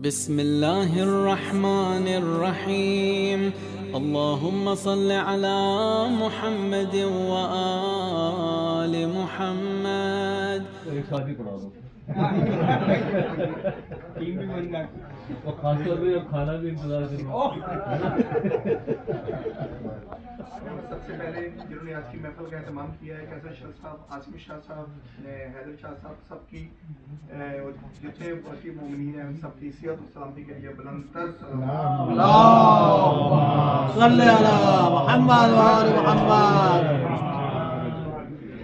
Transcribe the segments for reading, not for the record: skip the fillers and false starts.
بسم الله الرحمن الرحيم اللهم صل على محمد وآل محمد. ایک ساتھ ہی پڑھا دو ٹیم بھی بن گیا اور خاص طور پہ اب کھانا بھی انتظار کرنا. سب سے پہلے جنہوں نے آج کی محفل کا اہتمام کیا ہے کیسر شاہ صاحب، عاصم شاہ صاحب، حیدر شاہ صاحب، سب کی جتنے باقی مومنین ہیں ان سب کی صحت و سلامتی کے لیے بلند تر اللہم صلی علی محمد و آل محمد.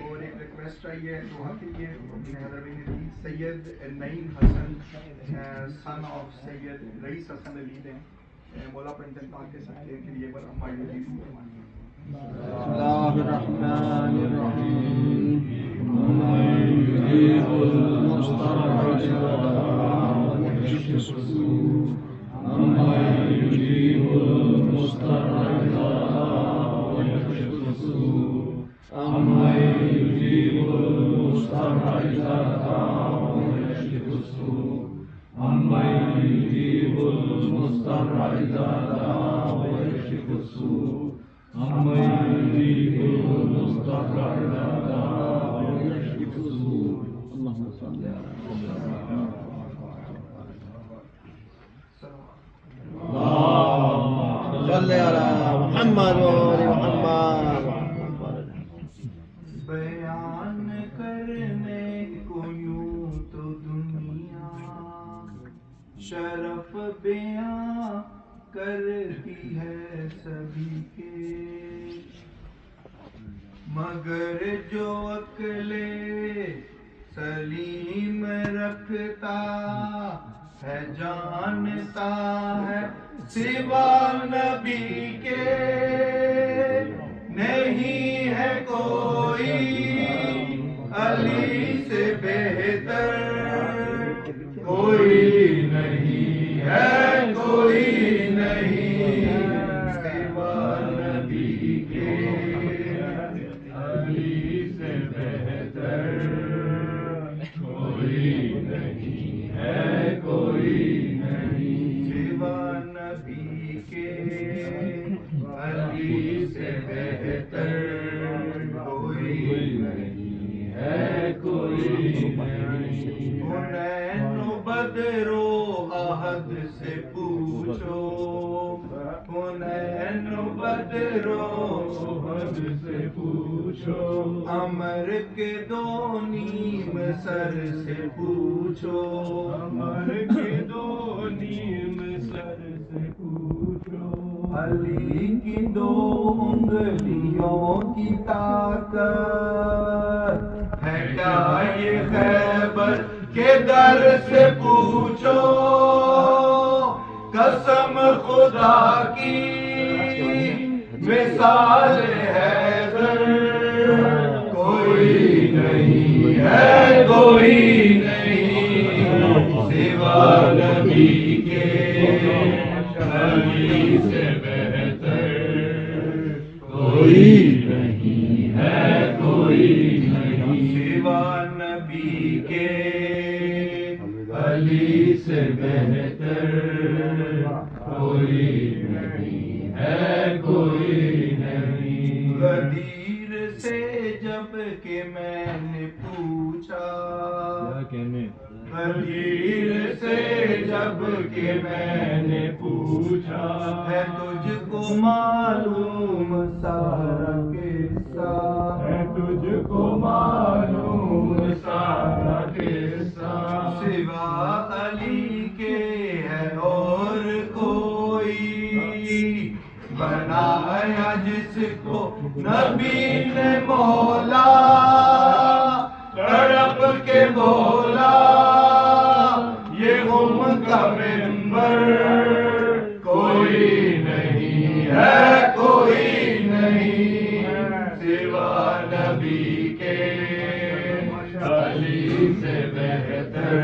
اور ایک ریکویسٹ چاہیے دعا کے لیے حیدر بن علی سید نعیم حسن سن آف سید رئیس حسن علی ہیں مولا پر انتقال کے سکتے ہیں کے لیے بر ہماری عزیز بسم اللہ الرحمن الرحیم. صلی علی محمد و آل محمد. بیان کرنے کو یوں تو دنیا شرف بیان کرتی ہے سبھی کے، مگر جو عقل سلیم رکھتا ہے جانتا ہے سوا نبی کے نہیں ہے کوئی علی سے بہتر، کوئی نہیں ہے کوئی نہیں سوا نبی کے علی سے بہتر، کوئی نہیں ہے کوئی نہیں سوا نبی کے علی سے بہتر، کوئی نہیں ہے کوئی نہیں. حنین و بدر و احد سے پوچھو، حنین و بدر و احد سے پوچھو، عمر کے دو نیم سر سے پوچھو، عمر کے دو نیم سر سے پوچھو، علی کی دو انگلیوں کی طاقت ہے کیا یہ خیبر کے در سے پوچھو، قسم خدا کی مثال حیدر، کوئی نہیں ہے کوئی نہیں سوا نبی کے علی سے بہتر، کوئی نہیں ہے کوئی نہیں سوا نبی کے علی سے بہتر، کوئی نہیں ہے کوئی نہیں. غدیر سے جب کہ میں نے پوچھا، غدیر سے جب کہ میں نے پوچھا، ہے تجھ کو معلوم سارا قصہ، ہے تجھ کو معلوم سارا قصہ، سوا علی کے ہے اور کوئی بنایا جس کو نبی نے مولا، تڑپ کے بولا یہ غم کا ممبر، کوئی نہیں ہے کوئی نہیں سوا نبی کے علی سے بہتر،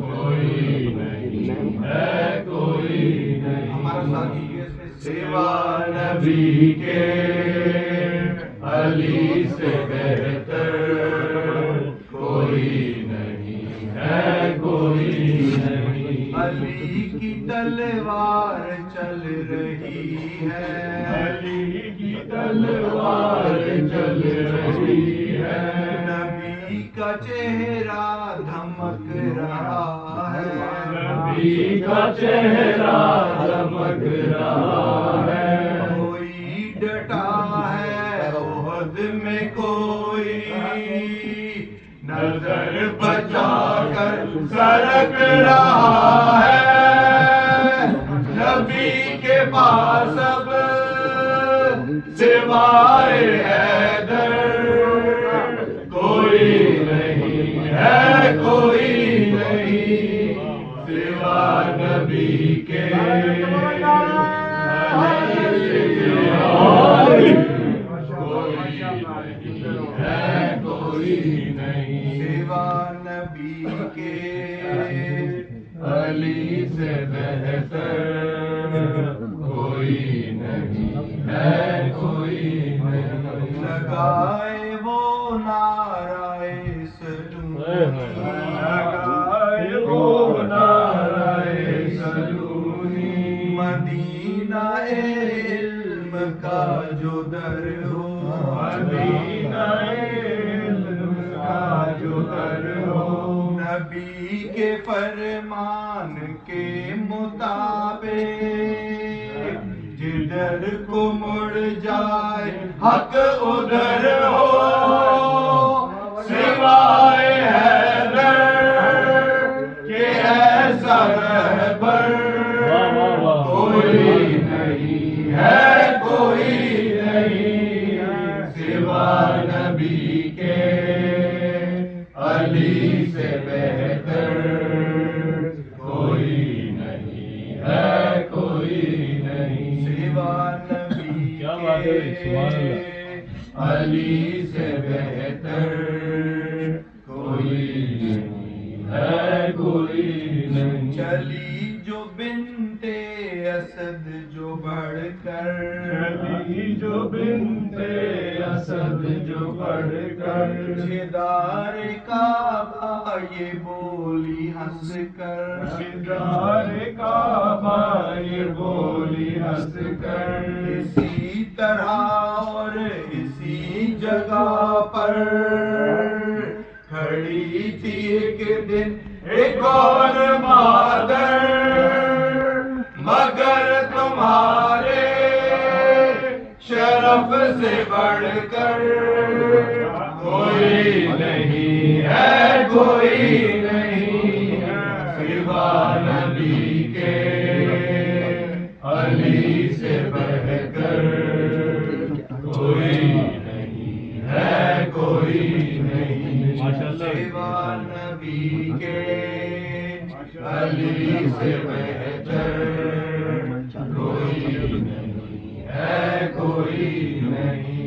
کوئی نہیں ہے کوئی نہیں ہمارا ساتھی سوا نبی کے علی سے بہتر، کوئی نہیں ہے کوئی نہیں علی کی تلوار چل رہی ہے، علی کی تلوار چل رہی ہے، نبی کا چہرہ دھمک رہا ہے، نبی کا چہرہ دمک رہا ہے، کوئی ڈٹا ہے احد میں، کوئی نظر بچا کر سرک رہا ہے، نبی کے پاس اب سوائے حیدر کوئی نہیں ہے، کوئی نہیں سوائے نبی کے، سوا نبی کے، علی سے بہتر کوئی نہیں ہے، کوئی نہیں، لگائے وہ نعرہ سلومی، لگائے وہ نعرہ سلومی، مدینہ علم کا جو در ہو، مدینہ علم کا جو در ہو، نبی کے فرمان کے مطابق جدھر کو مڑ جائے حق ادھر ہو، سوائے حیدر کہ ایسا رہبر کوئی نہیں ہے، کوئی نہیں سوا نبی کے، علی سے بہتر کوئی نہیں ہے، کوئی نہیں سوا نبی کیا بات ہے، سبحان اللہ، علی سے بہتر کوئی نہیں ہے، کوئی نہیں، چلی جو بنت اسد جو بڑھ کر، چلی جو بنت اسد جو بڑھ کر، چھدار کعبہ یہ بولی ہنس کر، دیدار کعبہ یہ بولی ہنس کر، اسی طرح اور اسی جگہ پر کھڑی تھی ایک دن ایک اور مادر، مگر تمہارے شرف سے بڑھ کر کوئی نہیں ہے، کوئی نہیں سوا نبی کے، علی سے بڑھ کر کوئی نہیں ہے، کوئی نہیں سوا نبی کے، علی سے بہتر کوئی نہیں ہے، کوئی نہیں۔